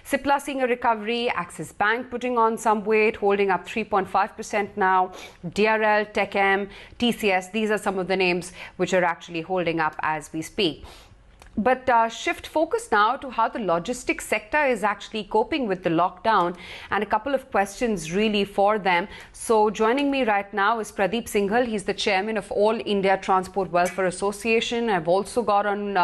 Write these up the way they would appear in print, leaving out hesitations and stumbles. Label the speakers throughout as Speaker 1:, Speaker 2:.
Speaker 1: Cipla seeing a recovery, Axis Bank putting on some weight, holding up 3.5% now. DRL, TechM, TCS, these are some of the names which are actually holding up as we speak. But shift focus now to how the logistics sector is actually coping with the lockdown, and a couple of questions really for them. So joining me right now is Pradeep Singal. He's the chairman of All India Transport Welfare Association. I've also got on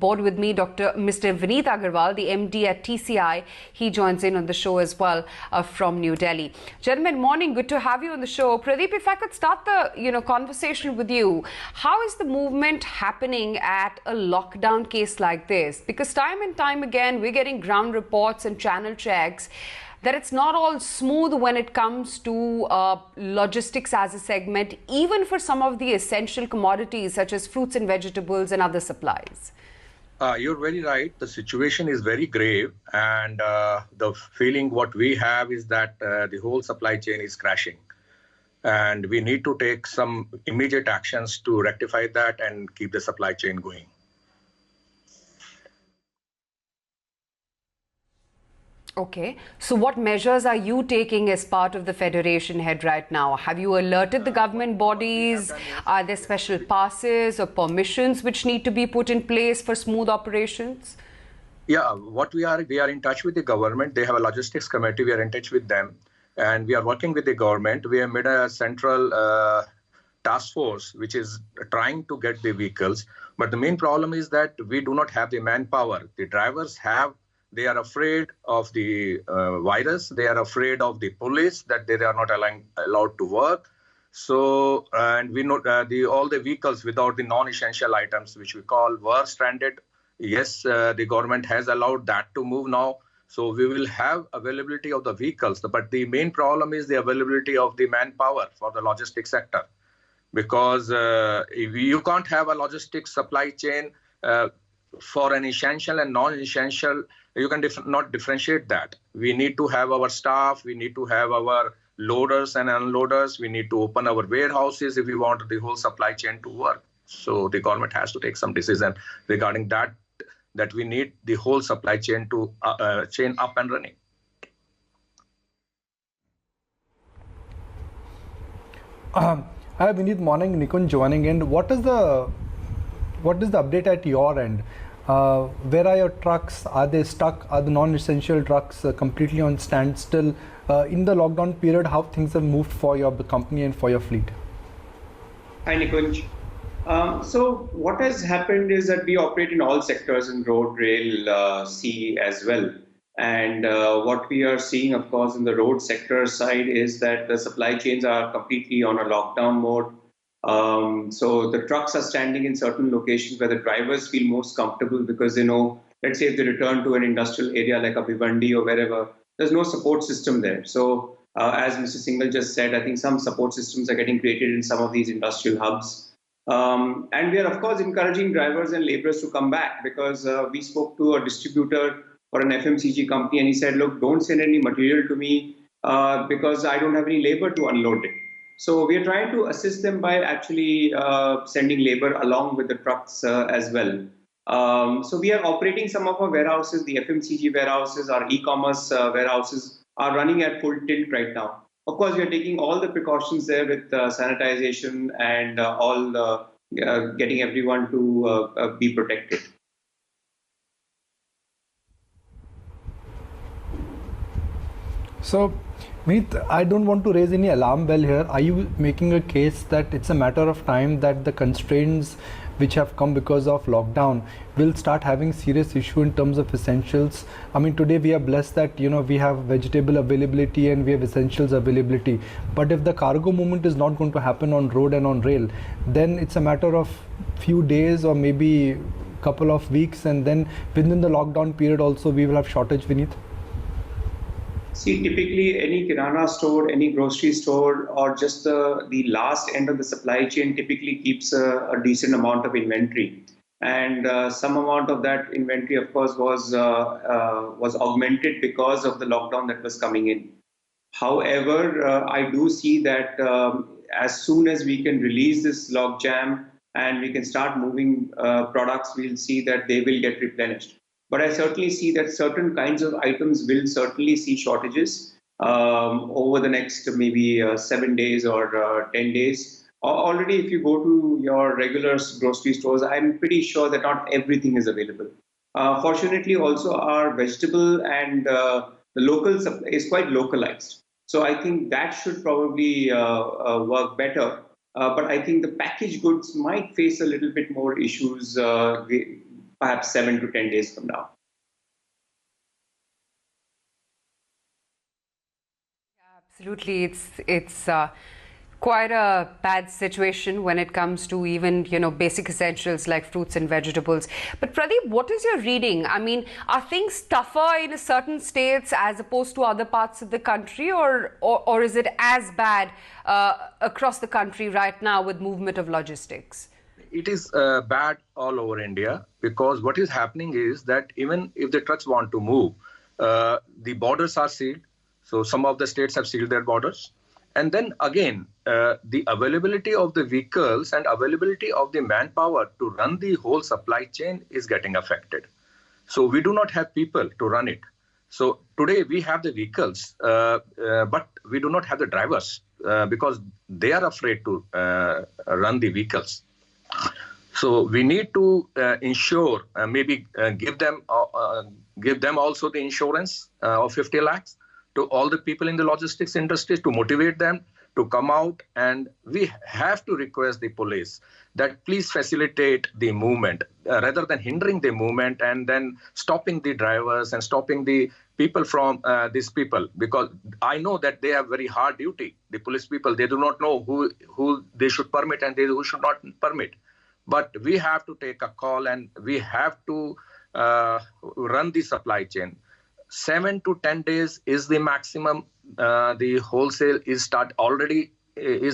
Speaker 1: board with me Mr. Vineet Agarwal, the MD at TCI. He joins in on the show as well from New Delhi. Gentlemen, morning. Good to have you on the show. Pradeep, if I could start the conversation with you, how is the movement happening at a lockdown case like this? Because time and time again we're getting ground reports and channel checks that it's not all smooth when it comes to logistics as a segment, even for some of the essential commodities such as fruits and vegetables and other supplies.
Speaker 2: You're very right. The situation is very grave, and the feeling what we have is that the whole supply chain is crashing, and we need to take some immediate actions to rectify that and keep the supply chain going.
Speaker 1: Okay, so what measures are you taking as part of the Federation head right now? Have you alerted the government bodies? Are there special passes or permissions which need to be put in place for smooth operations?
Speaker 2: Yeah, we are in touch with the government. They have a logistics committee. We are in touch with them, and we are working with the government. We have made a central task force which is trying to get the vehicles. But the main problem is that we do not have the manpower. The drivers they are afraid of the virus. They are afraid of the police, that they are not allowed to work. So, and we know all the vehicles without the non-essential items, which we call, were stranded. Yes, the government has allowed that to move now. So we will have availability of the vehicles. But the main problem is the availability of the manpower for the logistics sector. Because if you can't have a logistics supply chain for an essential and non-essential, you can not differentiate that. We need to have our staff, we need to have our loaders and unloaders, we need to open our warehouses if we want the whole supply chain to work. So the government has to take some decision regarding that we need the whole supply chain to chain up and running.
Speaker 3: Hi Vineet, morning. Nikun joining in. What is the update at your end? Where are your trucks? Are they stuck? Are the non-essential trucks completely on standstill? In the lockdown period, how things have moved for your company and for your fleet?
Speaker 4: Hi Nikunj. So what has happened is that we operate in all sectors, in road, rail, sea as well. And what we are seeing, of course, in the road sector side is that the supply chains are completely on a lockdown mode. So the trucks are standing in certain locations where the drivers feel most comfortable because they know, let's say if they return to an industrial area like a Bhiwandi or wherever, there's no support system there. So as Mr. Singal just said, I think some support systems are getting created in some of these industrial hubs. And we are, of course, encouraging drivers and laborers to come back because we spoke to a distributor for an FMCG company and he said, look, don't send any material to me because I don't have any labor to unload it. So we are trying to assist them by actually sending labor along with the trucks as well. So we are operating some of our warehouses, the FMCG warehouses, our e-commerce warehouses are running at full tilt right now. Of course, we are taking all the precautions there with sanitization and getting everyone to be protected.
Speaker 3: So, Meet, I don't want to raise any alarm bell here. Are you making a case that it's a matter of time that the constraints which have come because of lockdown will start having serious issue in terms of essentials? I mean, today we are blessed that, we have vegetable availability and we have essentials availability. But if the cargo movement is not going to happen on road and on rail, then it's a matter of few days or maybe couple of weeks, and then within the lockdown period also we will have shortage, Vineet.
Speaker 4: See, typically any kirana store, any grocery store, or just the last end of the supply chain typically keeps a decent amount of inventory. And some amount of that inventory, of course, was augmented because of the lockdown that was coming in. However, I do see that as soon as we can release this logjam and we can start moving products, we'll see that they will get replenished. But I certainly see that certain kinds of items will certainly see shortages over the next maybe 7 days or 10 days. Already, if you go to your regular grocery stores, I'm pretty sure that not everything is available. Fortunately, also our vegetable and the local supply is quite localized. So I think that should probably work better. But I think the packaged goods might face a little bit more issues, perhaps 7 to 10 days from now.
Speaker 1: Absolutely, it's quite a bad situation when it comes to even basic essentials like fruits and vegetables. But Pradeep, what is your reading? I mean, are things tougher in certain states as opposed to other parts of the country, or is it as bad across the country right now with movement of logistics?
Speaker 2: It is bad all over India, because what is happening is that even if the trucks want to move, the borders are sealed. So some of the states have sealed their borders. And then again, the availability of the vehicles and availability of the manpower to run the whole supply chain is getting affected. So we do not have people to run it. So today we have the vehicles, but we do not have the drivers because they are afraid to run the vehicles. So we need to ensure, maybe give them also the insurance of 50 lakhs to all the people in the logistics industry, to motivate them to come out. And we have to request the police that please facilitate the movement rather than hindering the movement and then stopping the drivers and stopping the people from these people, because I know that they have very hard duty. The police people, they do not know who they should permit and who should not permit. But we have to take a call and we have to run the supply chain. 7 to 10 days is the maximum. The wholesale is already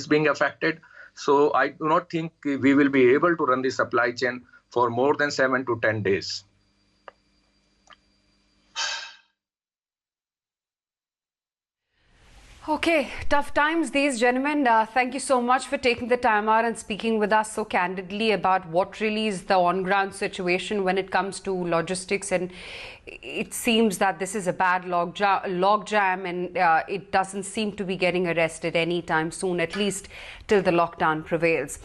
Speaker 2: being affected. So I do not think we will be able to run the supply chain for more than 7 to 10 days.
Speaker 1: Okay, tough times these, gentlemen. Thank you so much for taking the time out and speaking with us so candidly about what really is the on-ground situation when it comes to logistics. And it seems that this is a bad logjam, and it doesn't seem to be getting arrested anytime soon, at least till the lockdown prevails.